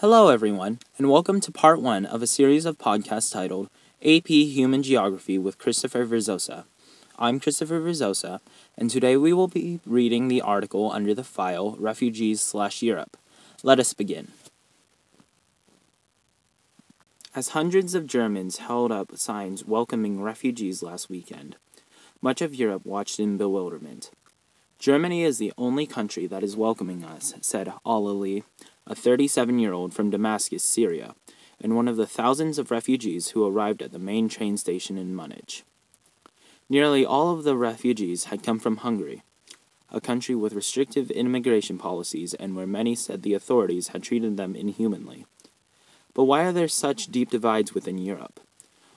Hello, everyone, and welcome to part 1 of a series of podcasts titled AP Human Geography with Christopher Verzosa. I'm Christopher Verzosa, and today we will be reading the article under the file Refugees/Europe. Let us begin. As hundreds of Germans held up signs welcoming refugees last weekend, much of Europe watched in bewilderment. Germany is the only country that is welcoming us, said Alali, a 37-year-old from Damascus, Syria, and one of the thousands of refugees who arrived at the main train station in Munich. Nearly all of the refugees had come from Hungary, a country with restrictive immigration policies and where many said the authorities had treated them inhumanly. But why are there such deep divides within Europe?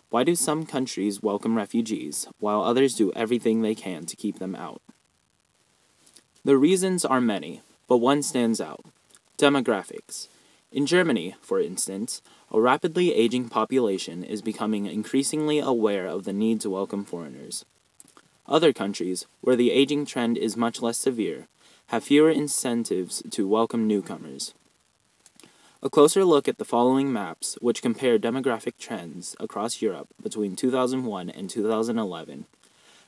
Why do some countries welcome refugees, while others do everything they can to keep them out? The reasons are many, but one stands out. Demographics. In Germany, for instance, a rapidly aging population is becoming increasingly aware of the need to welcome foreigners. Other countries, where the aging trend is much less severe, have fewer incentives to welcome newcomers. A closer look at the following maps, which compare demographic trends across Europe between 2001 and 2011,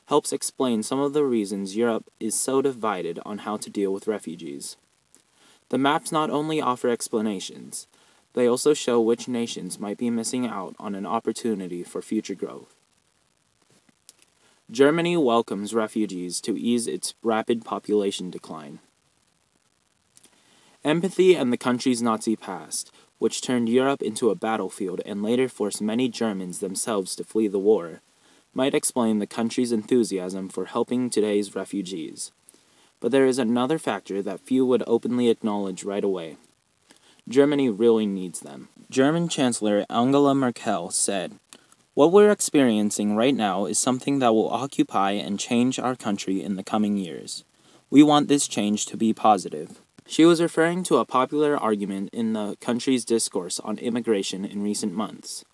helps explain some of the reasons Europe is so divided on how to deal with refugees. The maps not only offer explanations, they also show which nations might be missing out on an opportunity for future growth. Germany welcomes refugees to ease its rapid population decline. Empathy and the country's Nazi past, which turned Europe into a battlefield and later forced many Germans themselves to flee the war, might explain the country's enthusiasm for helping today's refugees. But there is another factor that few would openly acknowledge right away. Germany really needs them. German Chancellor Angela Merkel said, "What we're experiencing right now is something that will occupy and change our country in the coming years. We want this change to be positive." She was referring to a popular argument in the country's discourse on immigration in recent months.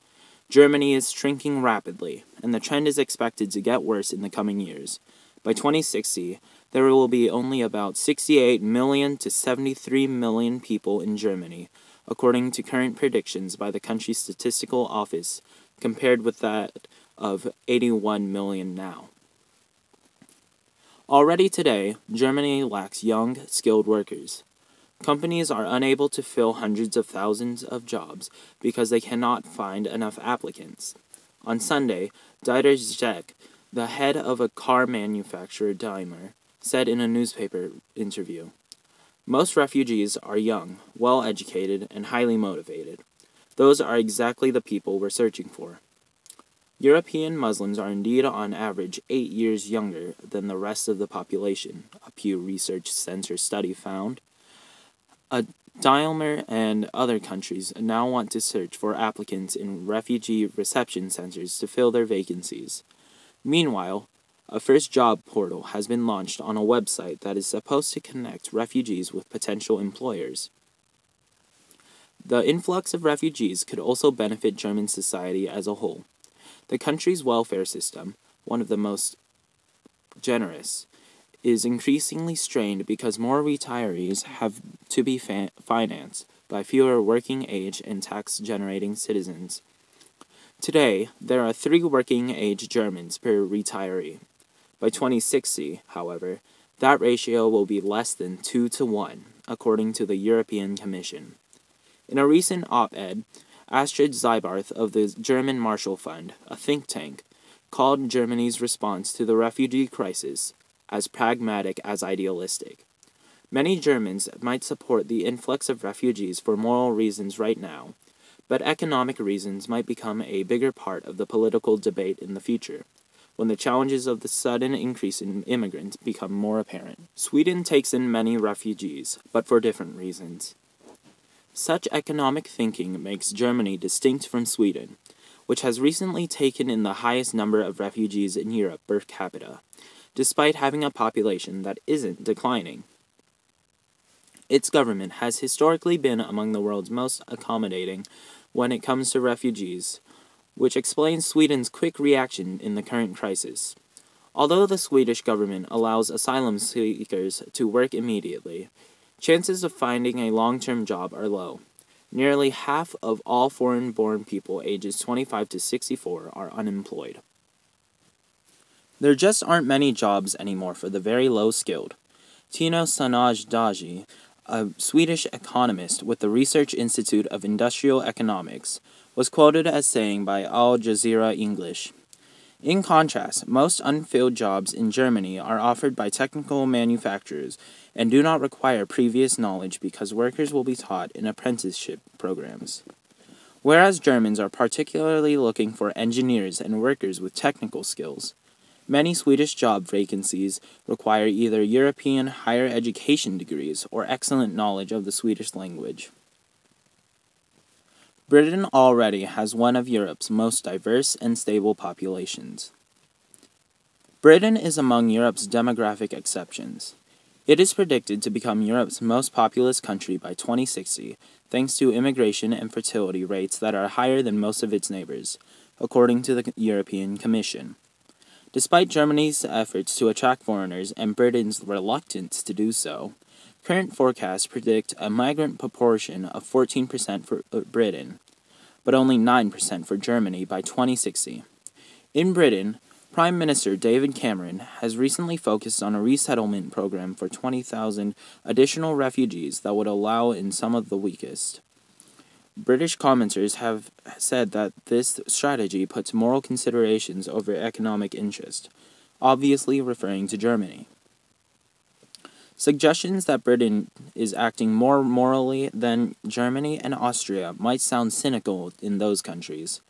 Germany is shrinking rapidly, and the trend is expected to get worse in the coming years. By 2060, there will be only about 68 million to 73 million people in Germany, according to current predictions by the country's statistical office, compared with that of 81 million now. Already today, Germany lacks young, skilled workers. Companies are unable to fill hundreds of thousands of jobs because they cannot find enough applicants. On Sunday, Dieter Zschech, the head of a car manufacturer Daimler, said in a newspaper interview, "Most refugees are young, well-educated, and highly motivated. Those are exactly the people we're searching for." European Muslims are indeed on average 8 years younger than the rest of the population, a Pew Research Center study found. Daimler and other countries now want to search for applicants in refugee reception centers to fill their vacancies. Meanwhile, a first job portal has been launched on a website that is supposed to connect refugees with potential employers. The influx of refugees could also benefit German society as a whole. The country's welfare system, one of the most generous, is increasingly strained because more retirees have to be financed by fewer working-age and tax-generating citizens. Today, there are 3 working-age Germans per retiree. By 2060, however, that ratio will be less than 2 to 1, according to the European Commission. In a recent op-ed, Astrid Zeibarth of the German Marshall Fund, a think tank, called Germany's response to the refugee crisis as pragmatic as idealistic. Many Germans might support the influx of refugees for moral reasons right now, but economic reasons might become a bigger part of the political debate in the future, when the challenges of the sudden increase in immigrants become more apparent. Sweden takes in many refugees, but for different reasons. Such economic thinking makes Germany distinct from Sweden, which has recently taken in the highest number of refugees in Europe per capita, despite having a population that isn't declining. Its government has historically been among the world's most accommodating when it comes to refugees, which explains Sweden's quick reaction in the current crisis. Although the Swedish government allows asylum seekers to work immediately, chances of finding a long-term job are low. Nearly half of all foreign-born people ages 25 to 64 are unemployed. There just aren't many jobs anymore for the very low-skilled. Tino Sanaj-Daji, a Swedish economist with the Research Institute of Industrial Economics, was quoted as saying by Al Jazeera English, "In contrast, most unfilled jobs in Germany are offered by technical manufacturers and do not require previous knowledge because workers will be taught in apprenticeship programs. Whereas Germans are particularly looking for engineers and workers with technical skills, many Swedish job vacancies require either European higher education degrees or excellent knowledge of the Swedish language." Britain already has one of Europe's most diverse and stable populations. Britain is among Europe's demographic exceptions. It is predicted to become Europe's most populous country by 2060, thanks to immigration and fertility rates that are higher than most of its neighbors, according to the European Commission. Despite Germany's efforts to attract foreigners and Britain's reluctance to do so, current forecasts predict a migrant proportion of 14% for Britain, but only 9% for Germany by 2060. In Britain, Prime Minister David Cameron has recently focused on a resettlement program for 20,000 additional refugees that would allow in some of the weakest. British commenters have said that this strategy puts moral considerations over economic interest, obviously referring to Germany. Suggestions that Britain is acting more morally than Germany and Austria might sound cynical in those countries.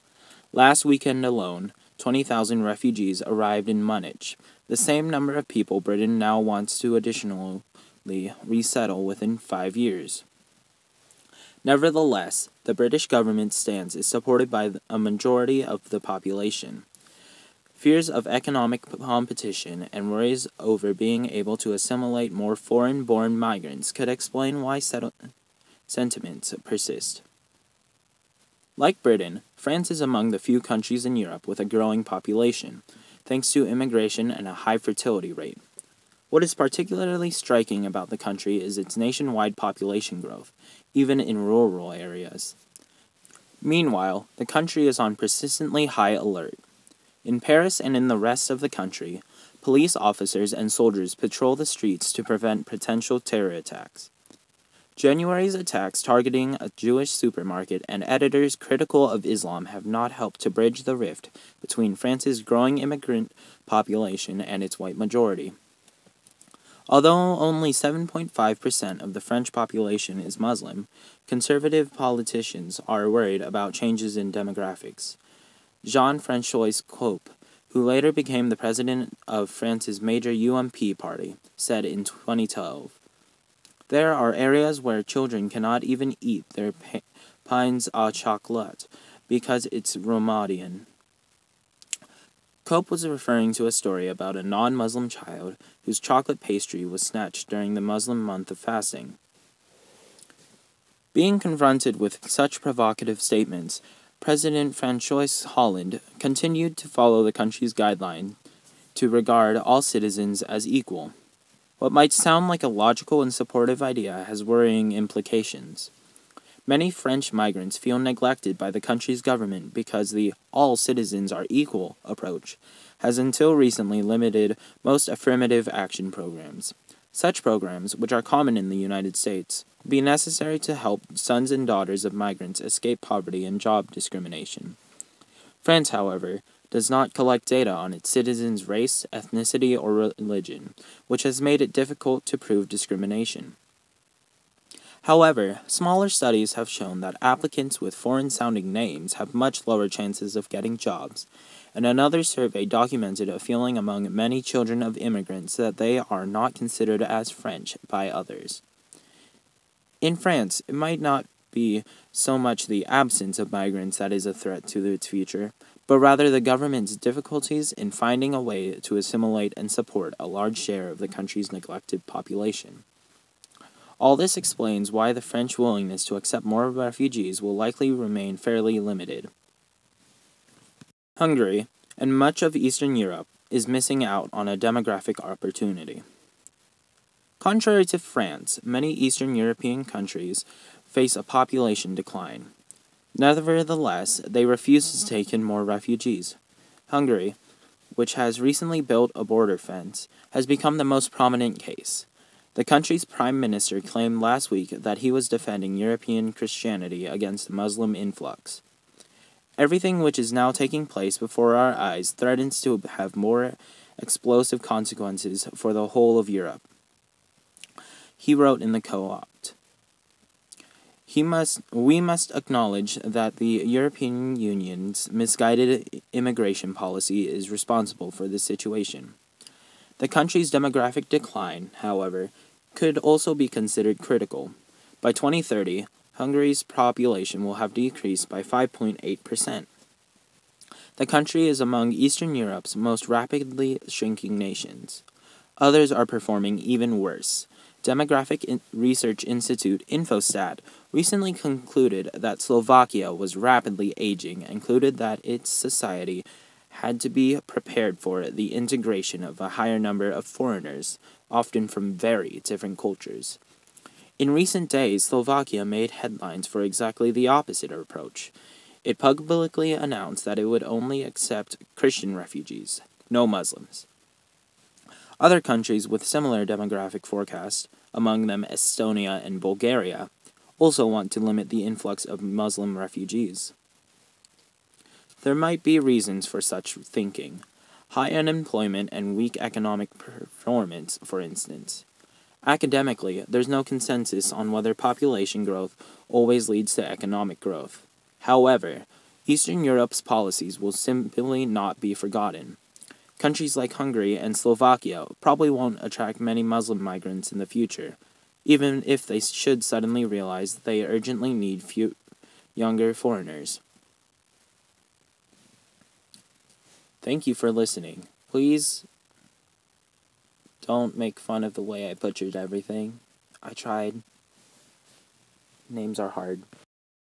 Last weekend alone, 20,000 refugees arrived in Munich, the same number of people Britain now wants to additionally resettle within 5 years. Nevertheless, the British government's stance is supported by a majority of the population. Fears of economic competition and worries over being able to assimilate more foreign-born migrants could explain why sentiments persist. Like Britain, France is among the few countries in Europe with a growing population, thanks to immigration and a high fertility rate. What is particularly striking about the country is its nationwide population growth, even in rural areas. Meanwhile, the country is on persistently high alert. In Paris and in the rest of the country, police officers and soldiers patrol the streets to prevent potential terror attacks. January's attacks targeting a Jewish supermarket and editors critical of Islam have not helped to bridge the rift between France's growing immigrant population and its white majority. Although only 7.5% of the French population is Muslim, conservative politicians are worried about changes in demographics. Jean-François Cope, who later became the president of France's major UMP party, said in 2012, "There are areas where children cannot even eat their pains au chocolat because it's Ramadan." Cope was referring to a story about a non-Muslim child whose chocolate pastry was snatched during the Muslim month of fasting. Being confronted with such provocative statements, President François Hollande continued to follow the country's guideline to regard all citizens as equal. What might sound like a logical and supportive idea has worrying implications. Many French migrants feel neglected by the country's government because the all citizens are equal approach has until recently limited most affirmative action programs. Such programs, which are common in the United States, would be necessary to help sons and daughters of migrants escape poverty and job discrimination. France, however, does not collect data on its citizens' race, ethnicity, or religion, which has made it difficult to prove discrimination. However, smaller studies have shown that applicants with foreign-sounding names have much lower chances of getting jobs, and another survey documented a feeling among many children of immigrants that they are not considered as French by others. In France, it might not be so much the absence of migrants that is a threat to its future, but rather the government's difficulties in finding a way to assimilate and support a large share of the country's neglected population. All this explains why the French willingness to accept more refugees will likely remain fairly limited. Hungary, and much of Eastern Europe, is missing out on a demographic opportunity. Contrary to France, many Eastern European countries face a population decline. Nevertheless, they refuse to take in more refugees. Hungary, which has recently built a border fence, has become the most prominent case. The country's prime minister claimed last week that he was defending European Christianity against Muslim influx. Everything which is now taking place before our eyes threatens to have more explosive consequences for the whole of Europe. He wrote in the co-opt. We must acknowledge that the European Union's misguided immigration policy is responsible for this situation. The country's demographic decline, however, could also be considered critical. By 2030, Hungary's population will have decreased by 5.8%. The country is among Eastern Europe's most rapidly shrinking nations. Others are performing even worse. Demographic Research Institute Infostat recently concluded that Slovakia was rapidly aging and concluded that its society had to be prepared for the integration of a higher number of foreigners, often from very different cultures. In recent days, Slovakia made headlines for exactly the opposite approach. It publicly announced that it would only accept Christian refugees, no Muslims. Other countries with similar demographic forecasts, among them Estonia and Bulgaria, also want to limit the influx of Muslim refugees. There might be reasons for such thinking. High unemployment and weak economic performance, for instance. Academically, there's no consensus on whether population growth always leads to economic growth. However, Eastern Europe's policies will simply not be forgotten. Countries like Hungary and Slovakia probably won't attract many Muslim migrants in the future, even if they should suddenly realize that they urgently need younger foreigners. Thank you for listening. Please don't make fun of the way I butchered everything. I tried. Names are hard.